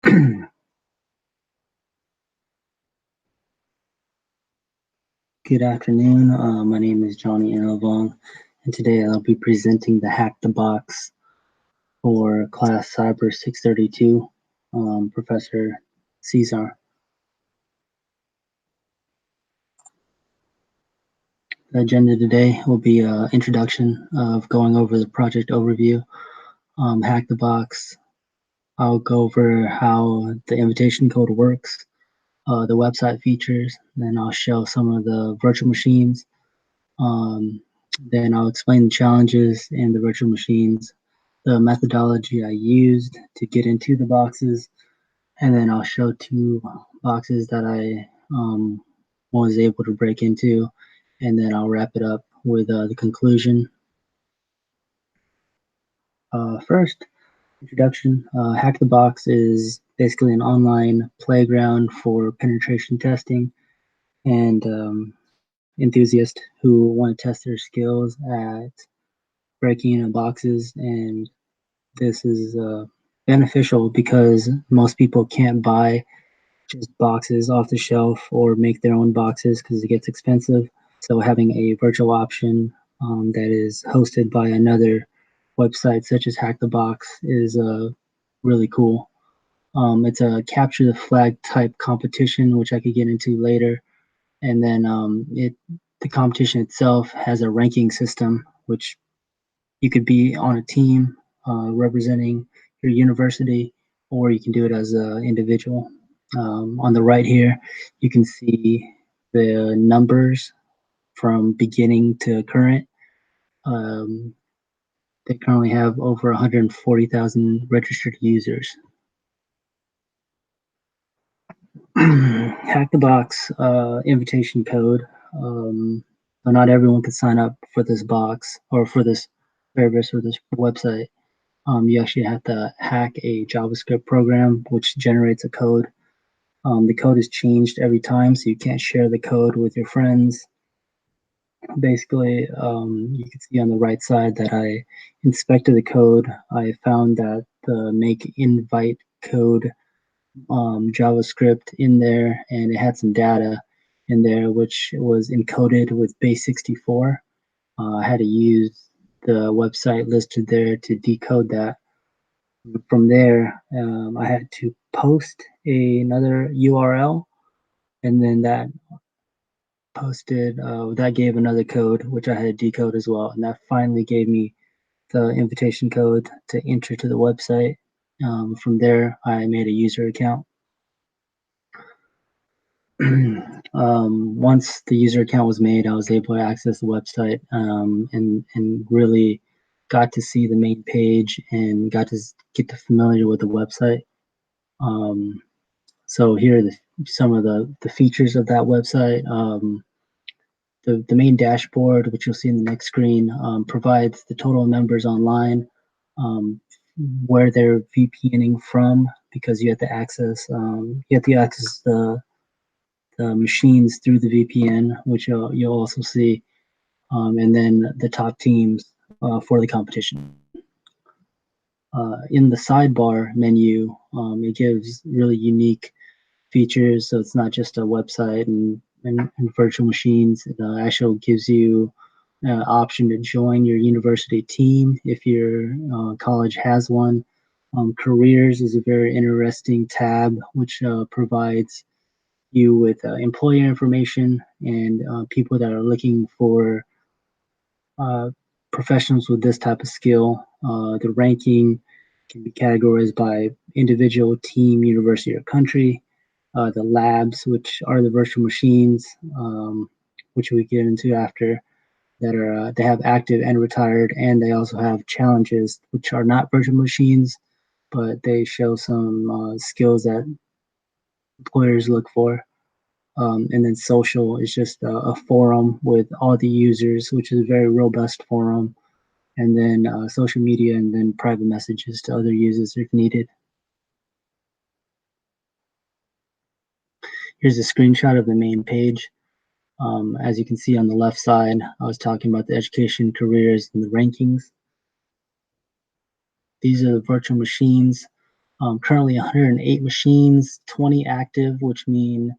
Good afternoon. My name is Johnny Innovong, and today I'll be presenting the Hack the Box for class CYB632, Professor Cesar. The agenda today will be an introduction of going over the project overview, Hack the Box. I'll go over how the invitation code works, the website features, then I'll show some of the virtual machines. Then I'll explain the challenges in the virtual machines, the methodology I used to get into the boxes, and then I'll show two boxes that I was able to break into, and then I'll wrap it up with the conclusion. First, introduction. Hack the Box is basically an online playground for penetration testing and enthusiasts who want to test their skills at breaking into boxes. And this is beneficial because most people can't buy just boxes off the shelf or make their own boxes because it gets expensive. So having a virtual option that is hosted by another website such as Hack the Box is really cool. It's a capture the flag type competition, which I could get into later. And then the competition itself has a ranking system, which you could be on a team representing your university, or you can do it as an individual. On the right here, you can see the numbers from beginning to current. They currently have over 140,000 registered users. Hack the Box invitation code. But not everyone can sign up for this box or for this service or this website. You actually have to hack a JavaScript program which generates a code. The code is changed every time, so you can't share the code with your friends. Basically, you can see on the right side that I inspected the code. I found that the make invite code JavaScript in there, and it had some data in there which was encoded with base64. I had to use the website listed there to decode that. From there, I had to post another URL, and then that that gave another code, which I had to decode as well. And that finally gave me the invitation code to enter to the website. From there, I made a user account. Once the user account was made, I was able to access the website and really got to see the main page and got to get familiar with the website. So here are some of the features of that website. The main dashboard, which you'll see in the next screen, provides the total members online, where they're VPNing from, because you have to access the machines through the VPN, which you'll also see, and then the top teams for the competition. In the sidebar menu, it gives really unique features, so it's not just a website and virtual machines. It actually gives you an option to join your university team if your college has one. Careers is a very interesting tab, which provides you with employer information and people that are looking for professionals with this type of skill. The ranking can be categorized by individual, team, university, or country. The labs, which are the virtual machines, which we get into after, that are they have active and retired, and they also have challenges, which are not virtual machines, but they show some skills that employers look for. And then social is just a forum with all the users, which is a very robust forum. And then social media, and then private messages to other users if needed. Here's a screenshot of the main page. As you can see on the left side, I was talking about the education, careers, and the rankings. These are the virtual machines. Currently 108 machines, 20 active, which mean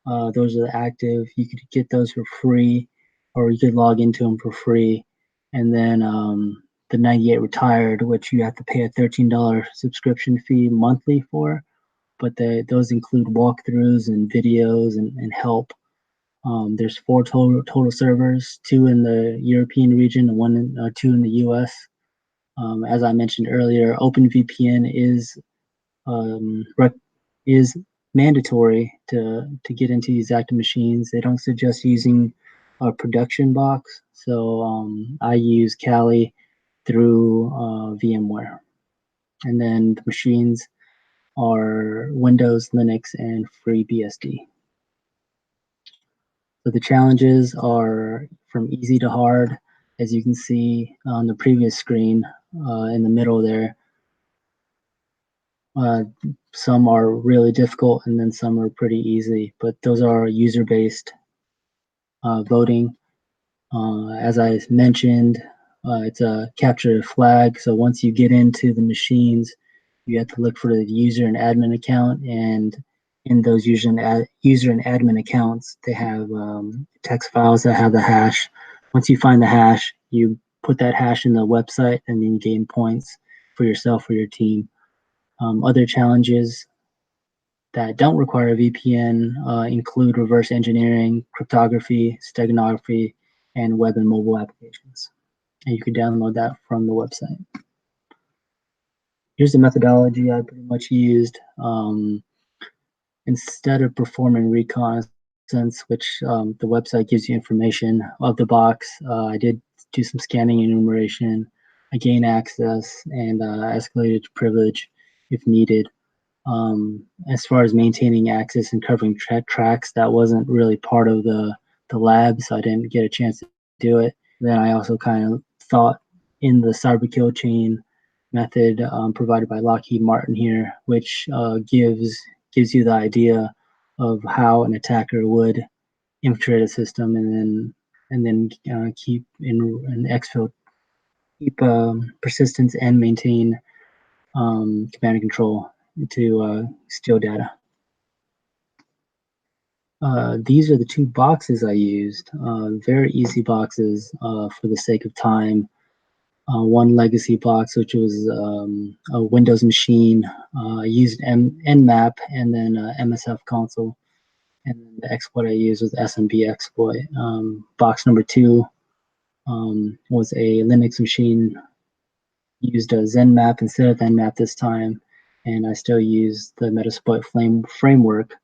those are the active. You could get those for free, or you could log into them for free. And then the 98 retired, which you have to pay a $13 subscription fee monthly for. But those include walkthroughs and videos and help. There's 4 total servers, 2 in the European region and 2 in the US. As I mentioned earlier, OpenVPN um, is mandatory to get into these active machines. They don't suggest using a production box, so I use Kali through VMware. And then the machines are Windows, Linux, and FreeBSD. So the challenges are from easy to hard, as you can see on the previous screen in the middle there. Some are really difficult and then some are pretty easy, but those are user-based voting. As I mentioned, it's a capture flag. So once you get into the machines, you have to look for the user and admin account. And in those user and admin accounts, they have text files that have the hash. Once you find the hash, you put that hash in the website and then gain points for yourself or your team. Other challenges that don't require a VPN include reverse engineering, cryptography, steganography, and web and mobile applications. And you can download that from the website. Here's the methodology I pretty much used. Instead of performing reconnaissance, which the website gives you information of the box, I did do some scanning and enumeration. I gained access and escalated to privilege if needed. As far as maintaining access and covering tracks, that wasn't really part of the lab, so I didn't get a chance to do it. Then I also kind of thought in the cyber kill chain method provided by Lockheed Martin here, which gives you the idea of how an attacker would infiltrate a system and then keep in exfil keep persistence and maintain command and control to steal data. These are the 2 boxes I used. Very easy boxes for the sake of time. One legacy box, which was a Windows machine. I used Nmap and then MSF console. And then the exploit I used was SMB exploit. Box number 2 was a Linux machine. Used a ZenMap instead of Nmap this time. And I still use the Metasploit framework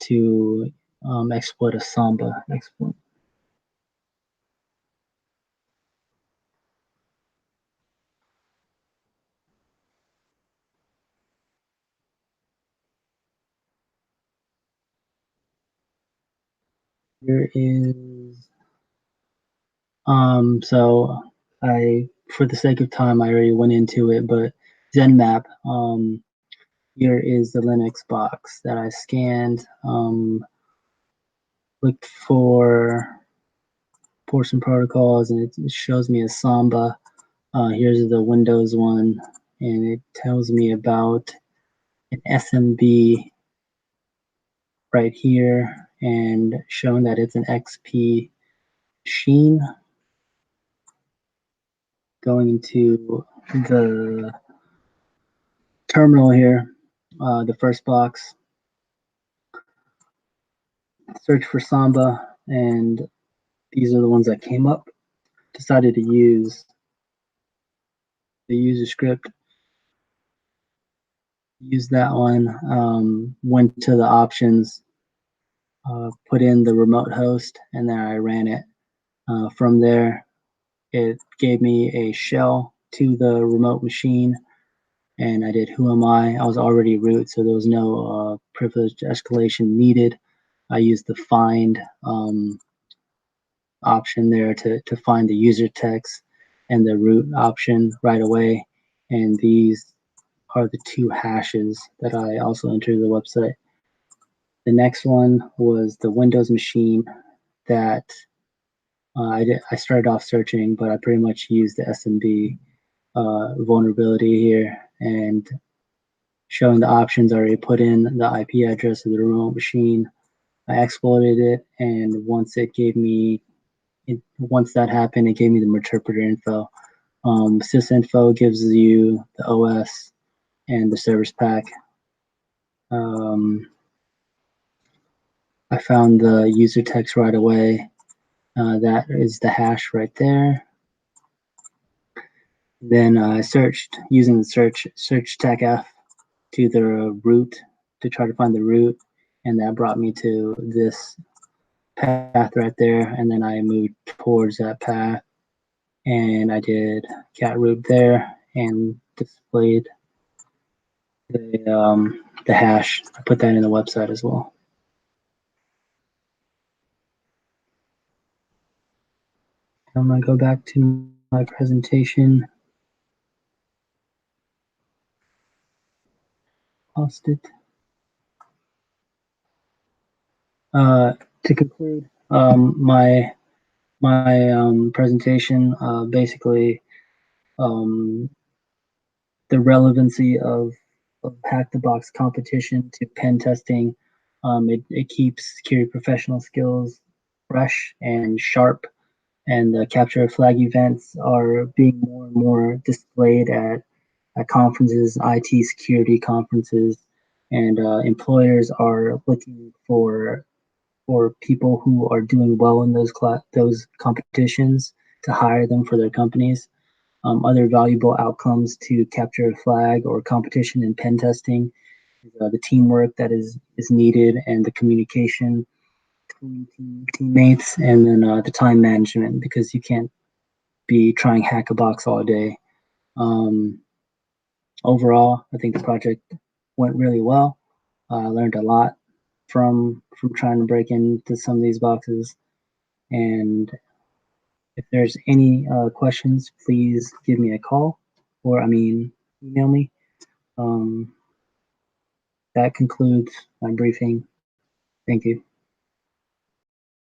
to exploit a Samba exploit. Here is so for the sake of time I already went into it, but ZenMap. Here is the Linux box that I scanned. Looked for some protocols, and it shows me a Samba. Here's the Windows one, and it tells me about an SMB right here, and showing that it's an XP machine. Going into the terminal here, the first box, search for Samba, and these are the ones that came up. Decided to use the user script, use that one, went to the options, put in the remote host, and then I ran it. From there, it gave me a shell to the remote machine, and I did who am I. I was already root, so there was no privileged escalation needed. I used the find option there to find the user text and the root option right away. And these are the 2 hashes that I also entered the website. The next one was the Windows machine that I started off searching, but I pretty much used the SMB vulnerability here, and showing the options. I already put in the IP address of the remote machine. I exploited it, and once that happened, it gave me the interpreter info. Sysinfo gives you the OS and the service pack. I found the user text right away. That is the hash right there. Then I searched using the search tag F to the root to try to find the root, and that brought me to this path right there. And then I moved towards that path, and I did cat root there and displayed the hash. I put that in the website as well. I'm gonna go back to my presentation. Post it. To conclude my presentation, basically the relevancy of hack the box competition to pen testing. It keeps security professional skills fresh and sharp, and the capture flag events are being more and more displayed at conferences, IT security conferences, and employers are looking for people who are doing well in those competitions to hire them for their companies. Other valuable outcomes to capture a flag or competition in pen testing is the teamwork that is needed and the communication between teammates, and then the time management, because you can't be trying hack a box all day. Um, Overall, I think the project went really well. I learned a lot from trying to break into some of these boxes. And if there's any questions, please give me a call, or email me. Um, that concludes my briefing. Thank you.